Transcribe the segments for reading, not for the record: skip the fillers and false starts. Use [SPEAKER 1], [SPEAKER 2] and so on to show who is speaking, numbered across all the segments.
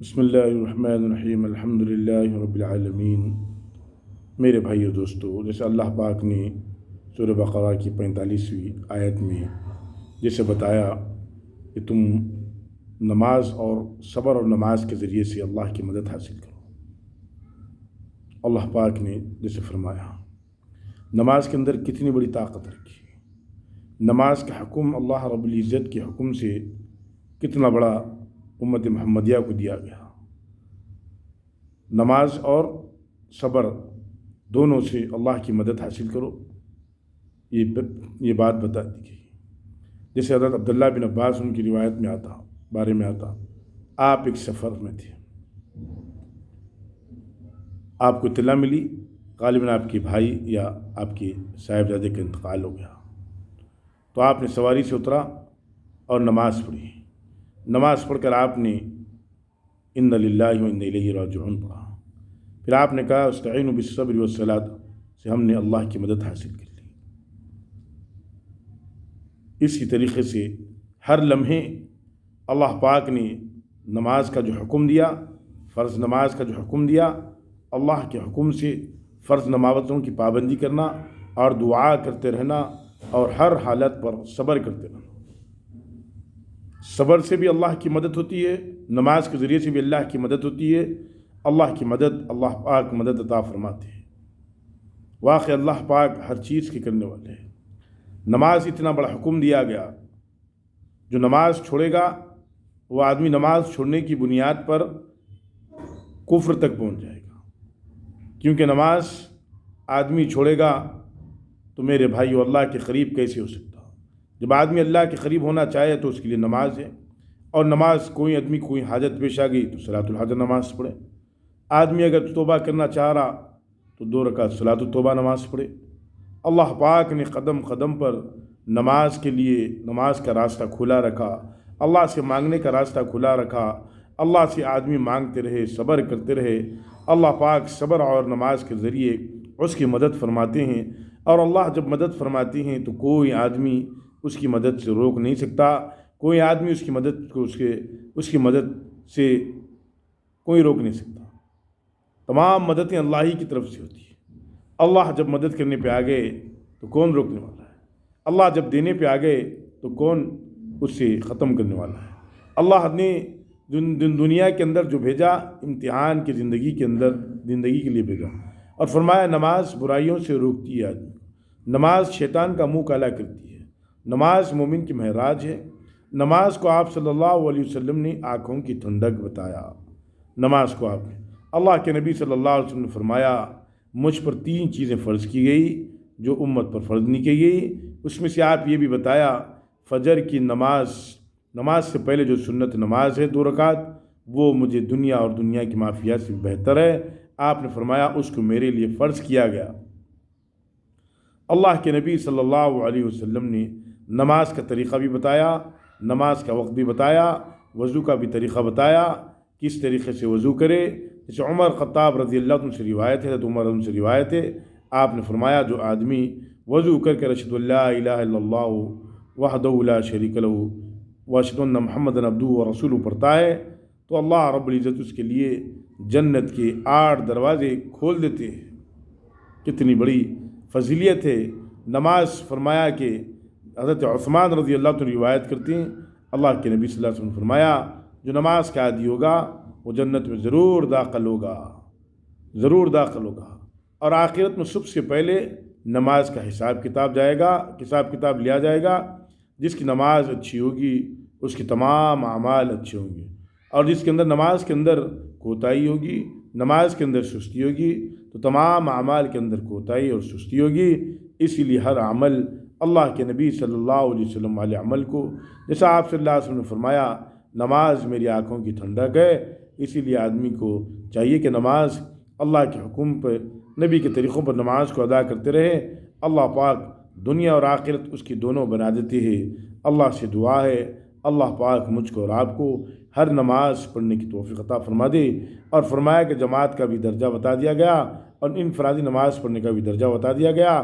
[SPEAKER 1] بسم اللہ الرحمن الرحیم الحمدللہ رب العالمین۔ میرے بھائیو دوستو، جیسے اللہ پاک نے سورہ بقرہ کی 45ویں آیت میں جیسے بتایا کہ تم نماز اور صبر اور نماز کے ذریعے سے اللہ کی مدد حاصل کرو، اللہ پاک نے جیسے فرمایا نماز کے اندر کتنی بڑی طاقت رکھی ہے۔ نماز کا حکم اللہ رب العزت کے حکم سے کتنا بڑا امت محمدیہ کو دیا گیا۔ نماز اور صبر دونوں سے اللہ کی مدد حاصل کرو، یہ بات بتا دی گئی۔ جیسے حضرت عبداللہ بن عباس ان کی روایت میں بارے میں آتا، آپ ایک سفر میں تھے، آپ کو اطلاع ملی غالباً آپ کے بھائی یا آپ کے صاحبزادے کا انتقال ہو گیا، تو آپ نے سواری سے اترا اور نماز پڑھی۔ نماز پڑھ کر آپ نے ان للہ و انا الیہ راجعون پڑھا، پھر آپ نے کہا استعینوا بالصبر والصلاۃ، سے ہم نے اللہ کی مدد حاصل کر لی۔ اسی طریقے سے ہر لمحے اللہ پاک نے نماز کا جو حکم دیا، فرض نماز کا جو حکم دیا، اللہ کے حکم سے فرض نمازوں کی پابندی کرنا اور دعا کرتے رہنا اور ہر حالت پر صبر کرتے رہنا۔ صبر سے بھی اللہ کی مدد ہوتی ہے، نماز کے ذریعے سے بھی اللہ کی مدد ہوتی ہے۔ اللہ کی مدد، اللہ پاک مدد عطا فرماتے ہیں۔ واقعی اللہ پاک ہر چیز کے کرنے والے ہیں۔ نماز اتنا بڑا حکم دیا گیا، جو نماز چھوڑے گا وہ آدمی نماز چھوڑنے کی بنیاد پر کفر تک پہنچ جائے گا، کیونکہ نماز آدمی چھوڑے گا تو میرے بھائیو اللہ کے قریب کیسے ہو سکتا؟ جب آدمی اللہ کے قریب ہونا چاہے تو اس کے لیے نماز ہے، اور نماز کوئی آدمی کوئی حاجت پیش آ گئی تو صلاۃ الحاجت نماز پڑھے۔ آدمی اگر توبہ کرنا چاہ رہا تو 2 رکعت صلاۃ التوبہ نماز پڑھے۔ اللہ پاک نے قدم قدم پر نماز کے لیے نماز کا راستہ کھلا رکھا، اللہ سے مانگنے کا راستہ کھلا رکھا، اللہ سے آدمی مانگتے رہے، صبر کرتے رہے۔ اللہ پاک صبر اور نماز کے ذریعے اس کی مدد فرماتے ہیں، اور اللہ جب مدد فرماتے ہیں تو کوئی آدمی اس کی مدد سے روک نہیں سکتا، کوئی آدمی اس کی مدد کو اس کی مدد سے کوئی روک نہیں سکتا۔ تمام مددیں اللہ ہی کی طرف سے ہوتی ہیں۔ اللہ جب مدد کرنے پہ آ گئے تو کون روکنے والا ہے؟ اللہ جب دینے پہ آ گئے تو کون اس سے ختم کرنے والا ہے؟ اللہ نے دنیا کے اندر جو بھیجا، امتحان کی زندگی کے لیے بھیجا، اور فرمایا نماز برائیوں سے روکتی ہے آدمی، نماز شیطان کا منہ کالا کرتی ہے، نماز مومن کی معراج ہے۔ نماز کو آپ صلی اللہ علیہ وسلم نے آنکھوں کی ٹھنڈک بتایا۔ نماز کو آپ نے، اللہ کے نبی صلی اللہ علیہ وسلم نے فرمایا مجھ پر 3 چیزیں فرض کی گئی جو امت پر فرض نہیں کی گئی۔ اس میں سے آپ یہ بھی بتایا فجر کی نماز سے پہلے جو سنت نماز ہے 2 رکعت، وہ مجھے دنیا اور دنیا کی معافیات سے بہتر ہے۔ آپ نے فرمایا اس کو میرے لیے فرض کیا گیا۔ اللہ کے نبی صلی اللہ علیہ وسلم نے نماز کا طریقہ بھی بتایا، نماز کا وقت بھی بتایا، وضو کا بھی طریقہ بتایا، کس طریقے سے وضو کرے۔ جیسے عمر خطاب رضی اللہ عنہ سے روایت ہے، حضرت عمر ان سے روایت ہے، آپ نے فرمایا جو آدمی وضو کر کے اشہد ان لا الہ الا اللہ وحدہ لا شریک لہ واشہد ان محمدا عبدہ ورسولہ پڑھتا ہے تو اللہ رب العزت اس کے لیے جنت کے 8 دروازے کھول دیتے ہیں۔ کتنی بڑی فضیلیت ہے نماز۔ فرمایا کہ حضرت عثمان رضی اللہ عنہ روایت کرتے ہیں، اللہ کے نبی صلی اللہ علیہ وسلم نے فرمایا جو نماز کا عادی ہوگا وہ جنت میں ضرور داخل ہوگا، ضرور داخل ہوگا، اور آخرت میں سب سے پہلے نماز کا حساب کتاب لیا جائے گا۔ جس کی نماز اچھی ہوگی اس کے تمام اعمال اچھے ہوں گے، اور جس کے اندر نماز کے اندر کوتاہی ہوگی، نماز کے اندر سستی ہوگی، تو تمام اعمال کے اندر کوتاہی اور سستی ہوگی۔ اسی لیے ہر عمل اللہ کے نبی صلی اللہ علیہ وسلم والے عمل کو، جیسا آپ صلی اللہ علیہ وسلم نے فرمایا نماز میری آنکھوں کی ٹھنڈک ہے، اسی لیے آدمی کو چاہیے کہ نماز اللہ کے حکم پر، نبی کے طریقوں پر نماز کو ادا کرتے رہے۔ اللہ پاک دنیا اور آخرت اس کی دونوں بنا دیتے ہیں۔ اللہ سے دعا ہے اللہ پاک مجھ کو اور آپ کو ہر نماز پڑھنے کی توفیق عطا فرما دے، اور فرمایا کہ جماعت کا بھی درجہ بتا دیا گیا اور انفرادی نماز پڑھنے کا بھی درجہ بتا دیا گیا۔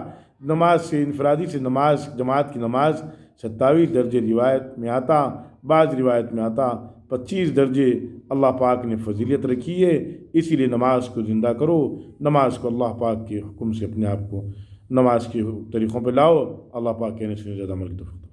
[SPEAKER 1] نماز سے انفرادی سے نماز، جماعت کی نماز 27 درجے روایت میں آتا، بعض روایت میں آتا 25 درجے اللہ پاک نے فضیلت رکھی ہے، اسی لیے نماز کو زندہ کرو، نماز کو اللہ پاک کے حکم سے اپنے آپ کو نماز کے طریقوں پہ لاؤ، اللہ پاک کہنے سے زیادہ عمل کی توفیق۔